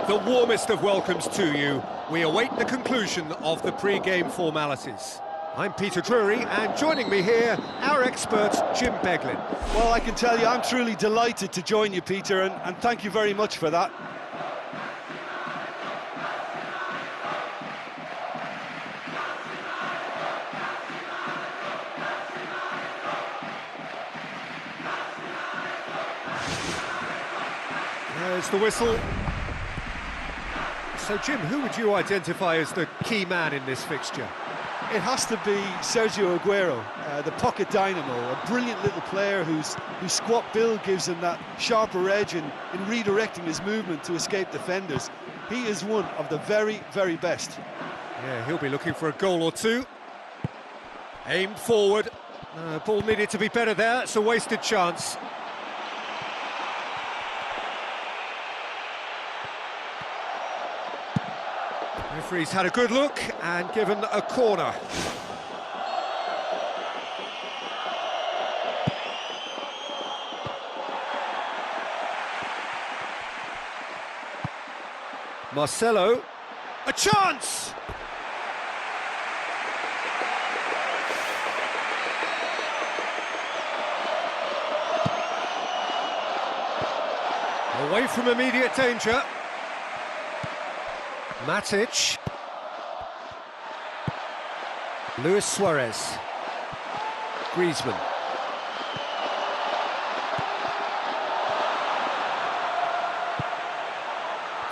The warmest of welcomes to you. We await the conclusion of the pre-game formalities. I'm Peter Drury, and joining me here, our expert, Jim Beglin. Well, I can tell you, I'm truly delighted to join you, Peter, and thank you very much for that. There's the whistle. So, Jim, who would you identify as the key man in this fixture? It has to be Sergio Aguero, the pocket dynamo, a brilliant little player whose squat build gives him that sharper edge in redirecting his movement to escape defenders. He is one of the very, very best. Yeah, he'll be looking for a goal or two. Aimed forward. Ball needed to be better there. It's a wasted chance. Referee's had a good look and given a corner. Marcelo, a chance! Away from immediate danger. Matic. Luis Suarez. Griezmann.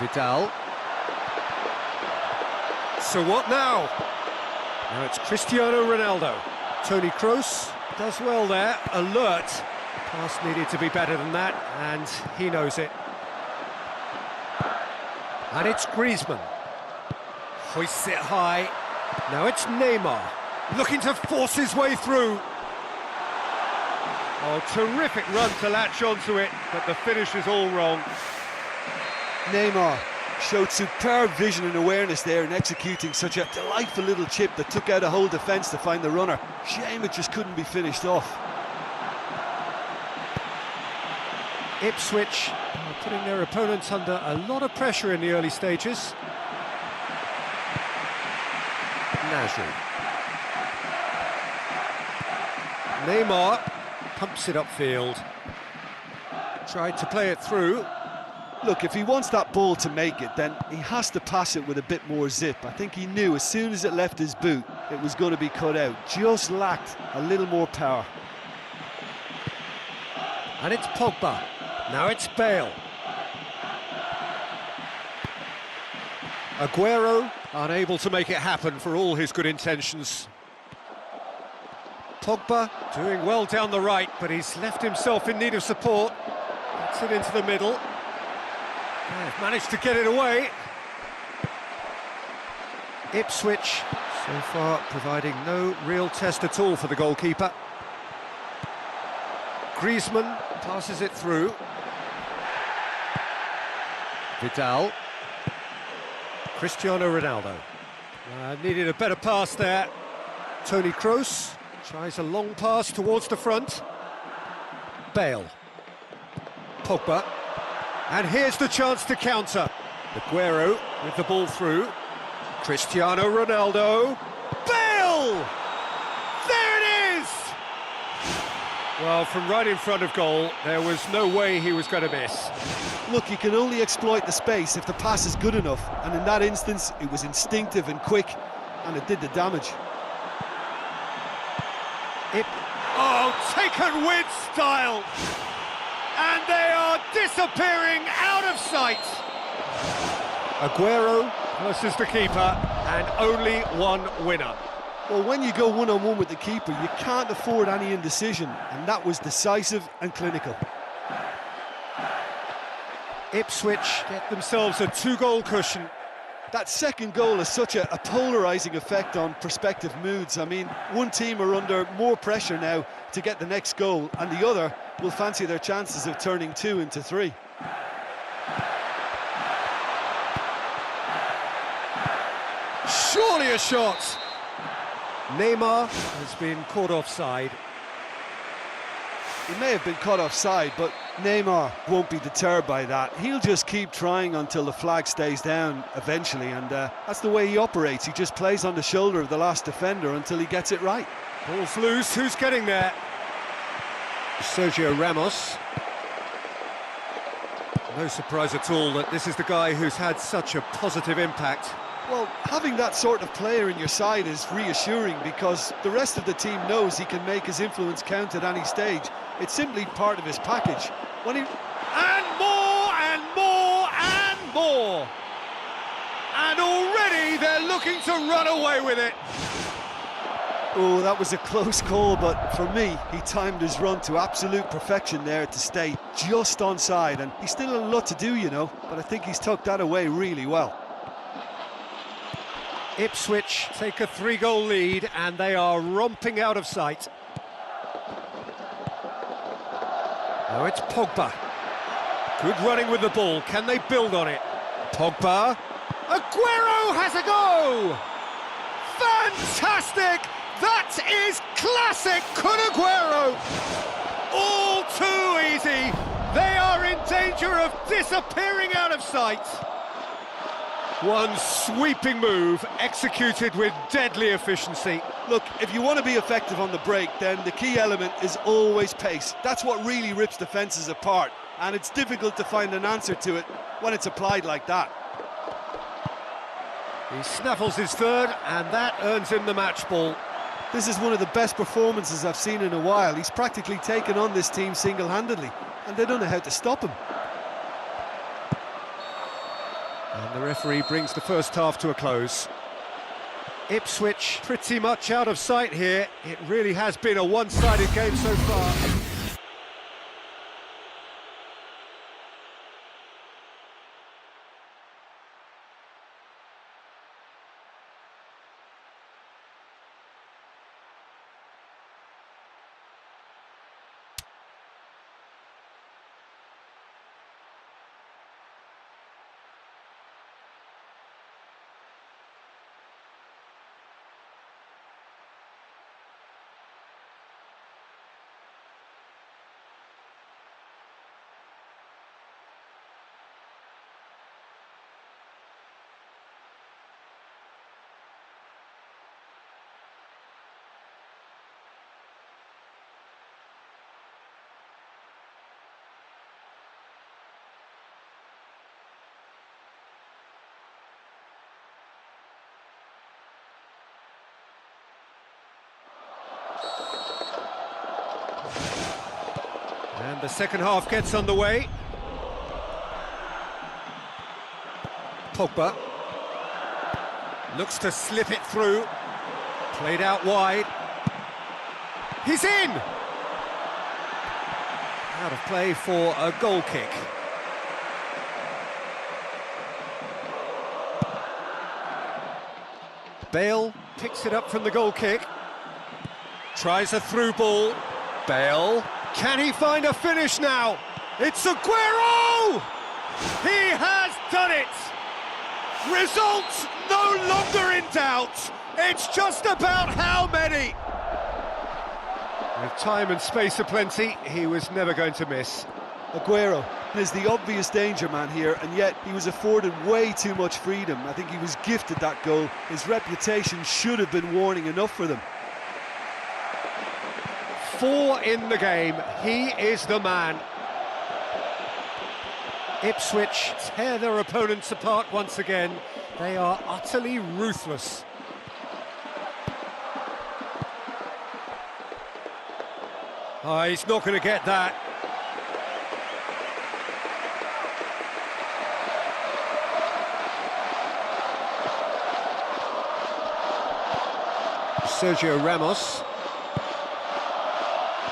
Vidal. So what now? Now it's Cristiano Ronaldo. Toni Kroos does well there, alert. Pass needed to be better than that, and he knows it. And it's Griezmann. Hoists it high. Now it's Neymar, looking to force his way through. Oh, terrific run to latch onto it, but the finish is all wrong. Neymar showed superb vision and awareness there in executing such a delightful little chip that took out a whole defence to find the runner. Shame it just couldn't be finished off. Ipswich are putting their opponents under a lot of pressure in the early stages. Nasri. Neymar pumps it upfield. Tried to play it through. Look, if he wants that ball to make it, then he has to pass it with a bit more zip. I think he knew as soon as it left his boot, it was going to be cut out. Just lacked a little more power. And it's Pogba. Now it's Bale. Aguero unable to make it happen for all his good intentions. Pogba doing well down the right, but he's left himself in need of support. Gets it into the middle. They've managed to get it away. Ipswich so far providing no real test at all for the goalkeeper. Griezmann passes it through. Vidal. Cristiano Ronaldo. Needed a better pass there. Toni Kroos tries a long pass towards the front. Bale. Pogba. And here's the chance to counter. Aguero with the ball through. Cristiano Ronaldo. Bale! There it is! Well, from right in front of goal, there was no way he was going to miss. Look, you can only exploit the space if the pass is good enough, and in that instance, it was instinctive and quick, and it did the damage. Taken with style! And they are disappearing out of sight! Aguero versus the keeper, and only one winner. Well, when you go one-on-one with the keeper, you can't afford any indecision, and that was decisive and clinical. Ipswich get themselves a two-goal cushion. That second goal has such a polarising effect on prospective moods. I mean, one team are under more pressure now to get the next goal, and the other will fancy their chances of turning 2 into 3. Surely a shot! Neymar has been caught offside. He may have been caught offside, but Neymar won't be deterred by that. He'll just keep trying until the flag stays down eventually, and that's the way he operates. He just plays on the shoulder of the last defender until he gets it right. Ball's loose, who's getting there? Sergio Ramos. No surprise at all that this is the guy who's had such a positive impact. Well, having that sort of player in your side is reassuring because the rest of the team knows he can make his influence count at any stage. It's simply part of his package. When he... And more, and more, and more! And already they're looking to run away with it. Oh, that was a close call, but for me, he timed his run to absolute perfection there to stay just onside, and he's still a lot to do, you know, but I think he's tucked that away really well. Ipswich take a 3-goal lead, and they are romping out of sight. Oh, it's Pogba. Good running with the ball. Can they build on it? Pogba. Aguero has a go! Fantastic! That is classic Kun Aguero! All too easy. They are in danger of disappearing out of sight. One sweeping move, executed with deadly efficiency. Look, if you want to be effective on the break, then the key element is always pace. That's what really rips defences apart, and it's difficult to find an answer to it when it's applied like that. He snaffles his third, and that earns him the match ball. This is one of the best performances I've seen in a while. He's practically taken on this team single-handedly, and they don't know how to stop him. And the referee brings the first half to a close. Ipswich pretty much out of sight here. It really has been a one-sided game so far. And the second half gets underway. Pogba looks to slip it through. Played out wide. He's in! Out of play for a goal kick. Bale picks it up from the goal kick. Tries a through ball. Bale. Can he find a finish now? It's Aguero! He has done it! Results no longer in doubt. It's just about how many. With time and space aplenty, he was never going to miss. Aguero is the obvious danger man here, and yet he was afforded way too much freedom. I think he was gifted that goal. His reputation should have been warning enough for them. 4 in the game, he is the man. Ipswich tear their opponents apart once again. They are utterly ruthless. Oh, he's not going to get that. Sergio Ramos.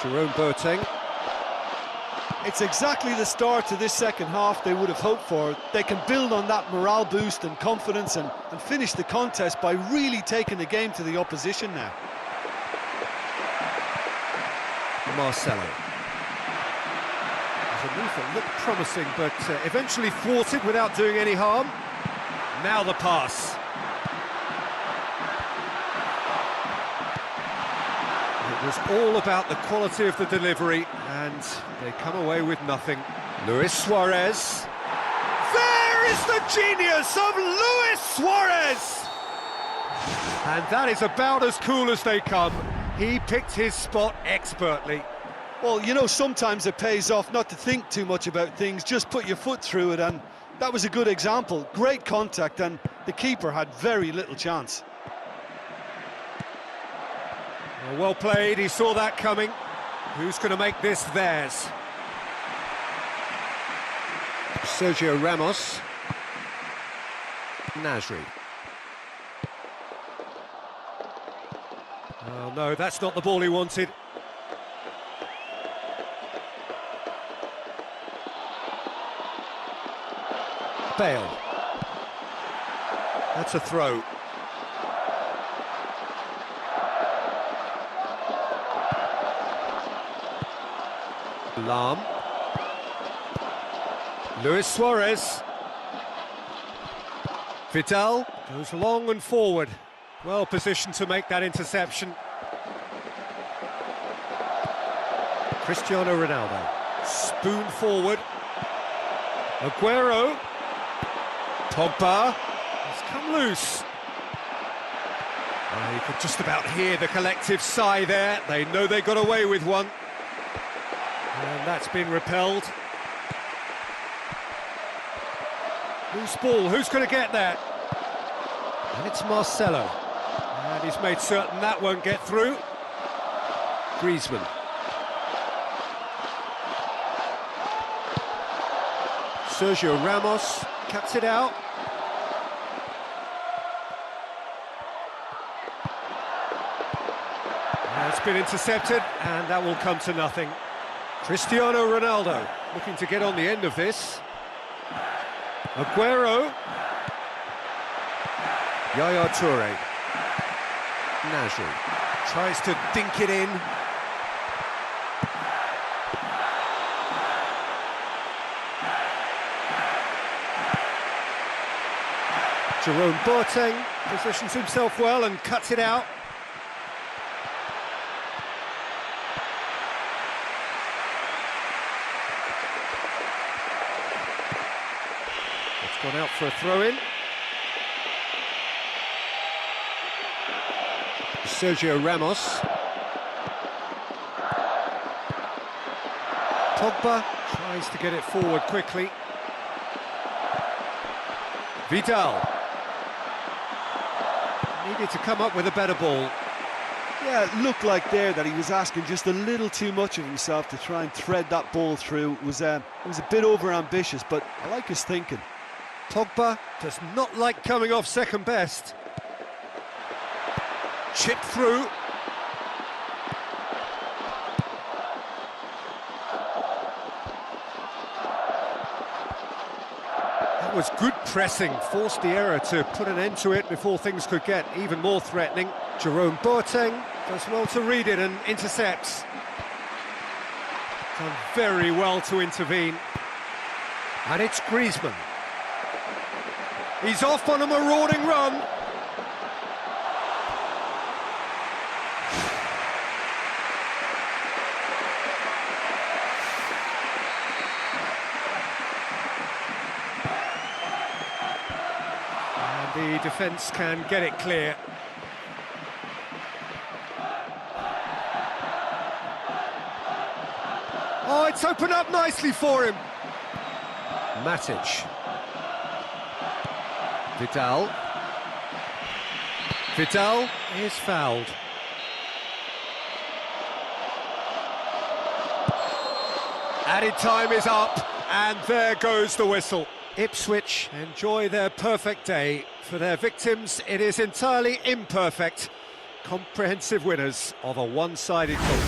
Jerome Boateng. It's exactly the start to this second half they would have hoped for. They can build on that morale boost and confidence and finish the contest by really taking the game to the opposition now. Marcelo. There's a move that looked promising, but eventually thwarted without doing any harm. Now the pass. It was all about the quality of the delivery, and they come away with nothing. Luis Suarez. There is the genius of Luis Suarez! And that is about as cool as they come. He picked his spot expertly. Well, you know, sometimes it pays off not to think too much about things, just put your foot through it, and that was a good example. Great contact, and the keeper had very little chance. Well played, he saw that coming. Who's going to make this theirs? Sergio Ramos. Nasri. Oh no, that's not the ball he wanted. Bale. That's a throw. Lam. Luis Suarez. Vidal goes long and forward. Well positioned to make that interception. Cristiano Ronaldo. Spoon forward. Aguero. Pogba has come loose. You could just about hear the collective sigh there. They know they got away with one. And that's been repelled. Loose ball, who's going to get that? And it's Marcelo. And he's made certain that won't get through. Griezmann. Sergio Ramos cuts it out. It's been intercepted, and that will come to nothing. Cristiano Ronaldo looking to get on the end of this. Aguero. Yaya Toure. Nasri tries to dink it in. Jerome Boateng positions himself well and cuts it out. It's gone out for a throw-in. Sergio Ramos. Pogba tries to get it forward quickly. Vidal. Needed to come up with a better ball. Yeah, it looked like there that he was asking just a little too much of himself to try and thread that ball through. It was a bit over-ambitious, but I like his thinking. Pogba does not like coming off second best. Chip through. That was good pressing, forced the error to put an end to it before things could get even more threatening. Jerome Boateng does well to read it and intercepts. Done very well to intervene. And it's Griezmann. He's off on a marauding run. And the defence can get it clear. Oh, it's opened up nicely for him. Matic. Vidal. Vidal is fouled. Added time is up, and there goes the whistle. Ipswich enjoy their perfect day. For their victims, it is entirely imperfect. Comprehensive winners of a one-sided contest.